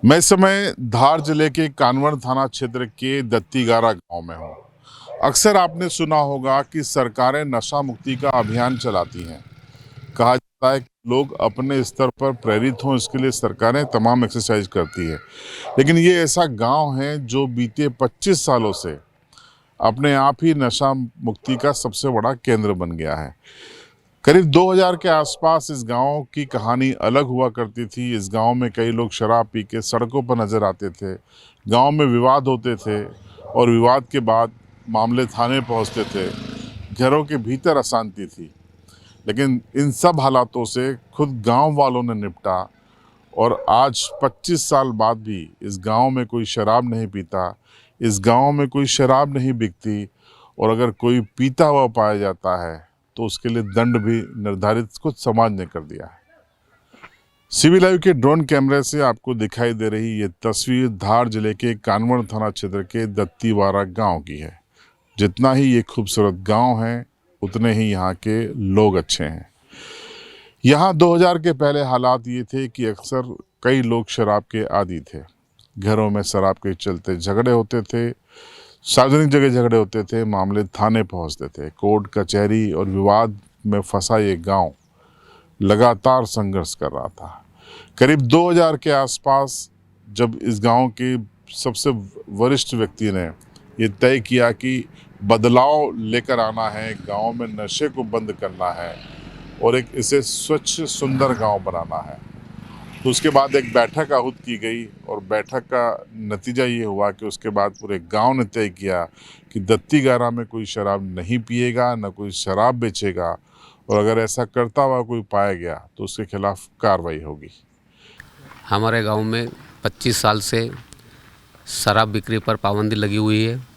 मैं इस समय धार जिले के कानवर थाना क्षेत्र के दत्तीगारा गांव में हूं। अक्सर आपने सुना होगा कि सरकारें नशा मुक्ति का अभियान चलाती हैं। कहा जाता है कि लोग अपने स्तर पर प्रेरित हों, इसके लिए सरकारें तमाम एक्सरसाइज करती है। लेकिन ये ऐसा गांव है जो बीते 25 सालों से अपने आप ही नशा मुक्ति का सबसे बड़ा केंद्र बन गया है। करीब 2000 के आसपास इस गांव की कहानी अलग हुआ करती थी। इस गांव में कई लोग शराब पी के सड़कों पर नजर आते थे। गांव में विवाद होते थे और विवाद के बाद मामले थाने पहुंचते थे। घरों के भीतर अशांति थी। लेकिन इन सब हालातों से खुद गांव वालों ने निपटा और आज 25 साल बाद भी इस गांव में कोई शराब नहीं पीता, इस गांव में कोई शराब नहीं बिकती और अगर कोई पीता हुआ पाया जाता है तो उसके लिए दंड भी निर्धारित कुछ समाज ने कर दिया है। सीबी लाइव के ड्रोन कैमरे से आपको दिखाई दे रही ये तस्वीर धार जिले के कानवर थाना क्षेत्र के दत्तीवारा गांव की है। जितना ही ये खूबसूरत गांव है उतने ही यहाँ के लोग अच्छे हैं। यहाँ 2000 के पहले हालात ये थे कि अक्सर कई लोग शराब के आदी थे। घरों में शराब के चलते झगड़े होते थे, सार्वजनिक जगह झगड़े होते थे, मामले थाने पहुंचते थे। कोर्ट कचहरी और विवाद में फंसा ये गांव लगातार संघर्ष कर रहा था। करीब 2000 के आसपास जब इस गांव के सबसे वरिष्ठ व्यक्ति ने ये तय किया कि बदलाव लेकर आना है, गांव में नशे को बंद करना है और एक इसे स्वच्छ सुंदर गांव बनाना है, तो उसके बाद एक बैठक आहूत की गई और बैठक का नतीजा ये हुआ कि उसके बाद पूरे गांव ने तय किया कि दत्तीगारा में कोई शराब नहीं पिएगा, न कोई शराब बेचेगा और अगर ऐसा करता हुआ कोई पाया गया तो उसके खिलाफ कार्रवाई होगी। हमारे गांव में 25 साल से शराब बिक्री पर पाबंदी लगी हुई है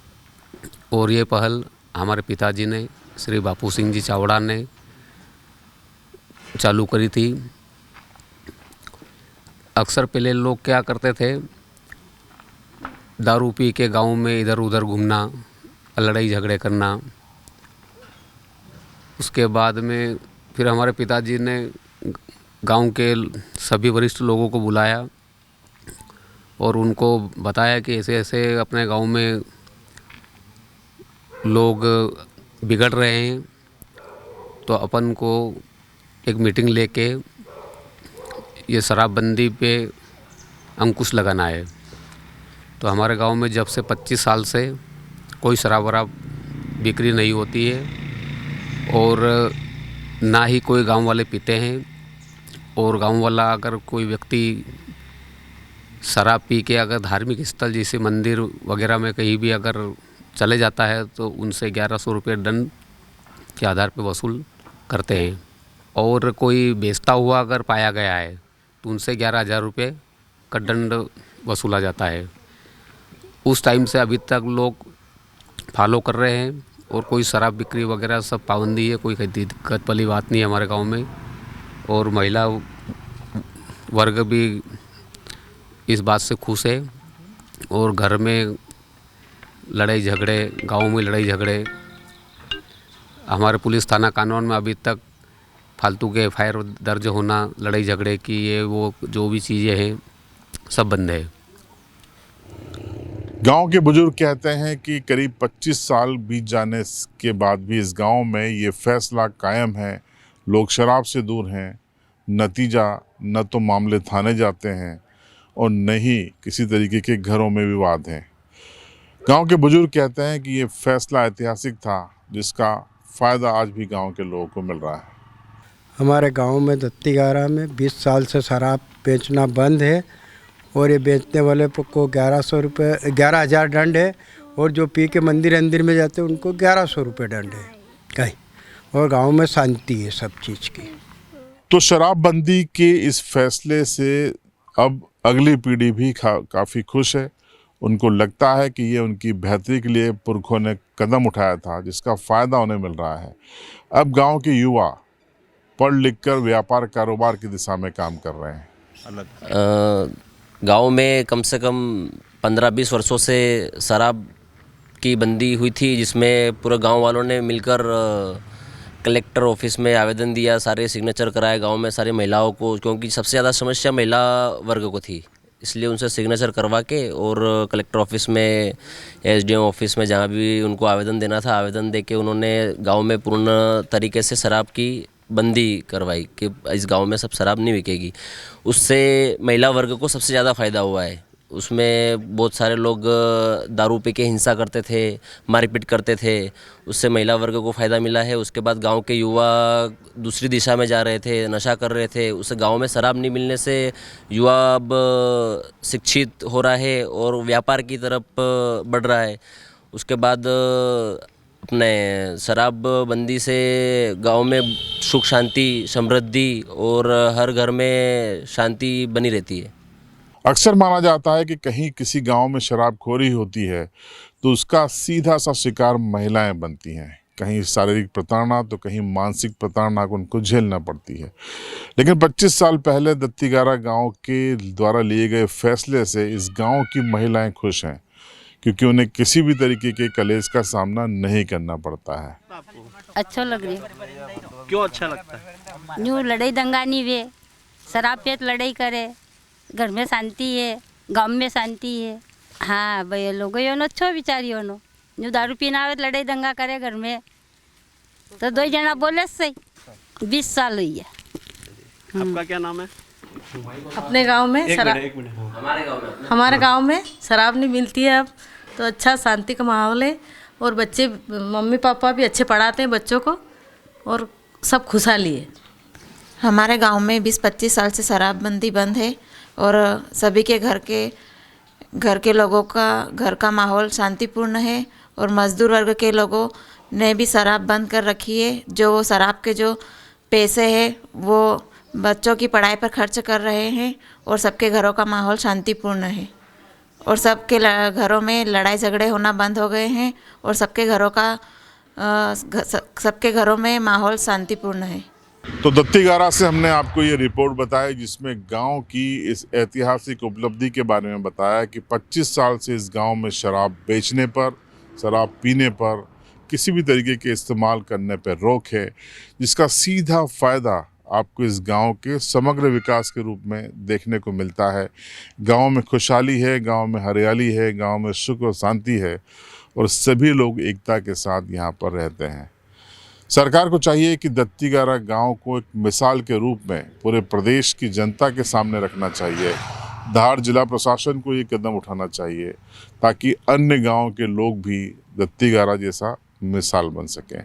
और ये पहल हमारे पिताजी ने, श्री बापू सिंह जी चावड़ा ने चालू करी थी। अक्सर पहले लोग क्या करते थे, दारू पी के गांव में इधर उधर घूमना, लड़ाई झगड़े करना। उसके बाद में फिर हमारे पिताजी ने गांव के सभी वरिष्ठ लोगों को बुलाया और उनको बताया कि ऐसे ऐसे अपने गांव में लोग बिगड़ रहे हैं, तो अपन को एक मीटिंग लेके ये शराबबंदी पे अंकुश लगाना है। तो हमारे गांव में जब से 25 साल से कोई शराब वराब बिक्री नहीं होती है और ना ही कोई गांव वाले पीते हैं। और गांव वाला अगर कोई व्यक्ति शराब पी के अगर धार्मिक स्थल जैसे मंदिर वगैरह में कहीं भी अगर चले जाता है तो उनसे 1100 रुपये दंड के आधार पर वसूल करते हैं। और कोई बेचता हुआ अगर पाया गया है तो उनसे 11,000 रुपये का दंड वसूला जाता है। उस टाइम से अभी तक लोग फॉलो कर रहे हैं और कोई शराब बिक्री वगैरह सब पाबंदी है, कोई दिक्कत वाली बात नहीं है हमारे गांव में। और महिला वर्ग भी इस बात से खुश है और घर में लड़ाई झगड़े, गांव में लड़ाई झगड़े, हमारे पुलिस थाना कानून में अभी तक फालतू के एफआईआर दर्ज होना, लड़ाई झगड़े की ये वो जो भी चीज़ें हैं सब बंद है। गांव के बुजुर्ग कहते हैं कि करीब 25 साल बीत जाने के बाद भी इस गांव में ये फैसला कायम है, लोग शराब से दूर हैं। नतीजा न तो मामले थाने जाते हैं और न ही किसी तरीके के घरों में विवाद हैं। गांव के बुजुर्ग कहते हैं कि ये फैसला ऐतिहासिक था जिसका फ़ायदा आज भी गांव के लोगों को मिल रहा है। हमारे गांव में दत्तीगारा में 20 साल से शराब बेचना बंद है और ये बेचने वाले को 11,000 दंड है और जो पी के मंदिर में जाते हैं उनको 1100 रुपये दंड है कहीं। और गांव में शांति है सब चीज़ की। तो शराबबंदी के इस फैसले से अब अगली पीढ़ी भी काफ़ी खुश है। उनको लगता है कि ये उनकी बेहतरी के लिए पुरखों ने कदम उठाया था जिसका फ़ायदा उन्हें मिल रहा है। अब गांव के युवा पढ़ लिख कर व्यापार कारोबार की दिशा में काम कर रहे हैं। गांव में कम से कम 15-20 वर्षों से शराब की बंदी हुई थी, जिसमें पूरे गांव वालों ने मिलकर कलेक्टर ऑफिस में आवेदन दिया, सारे सिग्नेचर कराए गांव में सारी महिलाओं को, क्योंकि सबसे ज़्यादा समस्या महिला वर्ग को थी। इसलिए उनसे सिग्नेचर करवा के और कलेक्टर ऑफिस में, एसडीएम ऑफिस में, जहाँ भी उनको आवेदन देना था, आवेदन दे के उन्होंने गांव में पूर्ण तरीके से शराब की बंदी करवाई कि इस गांव में सब शराब नहीं बिकेगी। उससे महिला वर्ग को सबसे ज़्यादा फ़ायदा हुआ है। उसमें बहुत सारे लोग दारू पी के हिंसा करते थे, मारपीट करते थे, उससे महिला वर्ग को फ़ायदा मिला है। उसके बाद गांव के युवा दूसरी दिशा में जा रहे थे, नशा कर रहे थे, उससे गांव में शराब नहीं मिलने से युवा अब शिक्षित हो रहा है और व्यापार की तरफ बढ़ रहा है। उसके बाद अपने शराब बंदी से गांव में सुख शांति, समृद्धि और हर घर में शांति बनी रहती है। अक्सर माना जाता है कि कहीं किसी गांव में शराबखोरी होती है तो उसका सीधा सा शिकार महिलाएं बनती हैं। कहीं शारीरिक प्रताड़ना तो कहीं मानसिक प्रताड़ना को उनको झेलना पड़ती है। लेकिन 25 साल पहले दत्तीगारा गांव के द्वारा लिए गए फैसले से इस गांव की महिलाएं खुश हैं, क्योंकि उन्हें किसी भी तरीके के कलेश का सामना नहीं करना पड़ता है। अच्छा लग रही। क्यों अच्छा लगता है? यूँ लड़ाई दंगा नहीं वे, शराब पियत लड़ाई करे, घर में शांति है, गांव में शांति है। हाँ भाई लोग यो नो अच्छो विचार यो नो यूँ दारू पीना आवे तो लड़ाई दंगा करे घर में, तो दो जना बोले सही। 20 साल हुई है। आपका क्या नाम है? अपने गांव में हमारे गांव में शराब नहीं मिलती है अब, तो अच्छा शांति का माहौल है और बच्चे, मम्मी पापा भी अच्छे पढ़ाते हैं बच्चों को और सब खुशहाली है। हमारे गांव में 20-25 साल से शराबबंदी बंद है और सभी के घर के लोगों का घर का माहौल शांतिपूर्ण है और मजदूर वर्ग के लोगों ने भी शराब बंद कर रखी है। जो शराब के जो पैसे हैं वो बच्चों की पढ़ाई पर खर्च कर रहे हैं और सबके घरों का माहौल शांतिपूर्ण है और सबके घरों में लड़ाई झगड़े होना बंद हो गए हैं और सबके घरों में माहौल शांतिपूर्ण है। तो दत्तीगारा से हमने आपको ये रिपोर्ट बताई जिसमें गांव की इस ऐतिहासिक उपलब्धि के बारे में बताया कि 25 साल से इस गांव में शराब बेचने पर, शराब पीने पर, किसी भी तरीके के इस्तेमाल करने पर रोक है, जिसका सीधा फ़ायदा आपको इस गांव के समग्र विकास के रूप में देखने को मिलता है। गांव में खुशहाली है, गांव में हरियाली है, गांव में सुख और शांति है और सभी लोग एकता के साथ यहाँ पर रहते हैं। सरकार को चाहिए कि दत्तीगारा गांव को एक मिसाल के रूप में पूरे प्रदेश की जनता के सामने रखना चाहिए। धार जिला प्रशासन को ये कदम उठाना चाहिए ताकि अन्य गांव के लोग भी दत्तीगारा जैसा मिसाल बन सकें।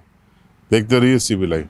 देखते रहिए CB लाइव।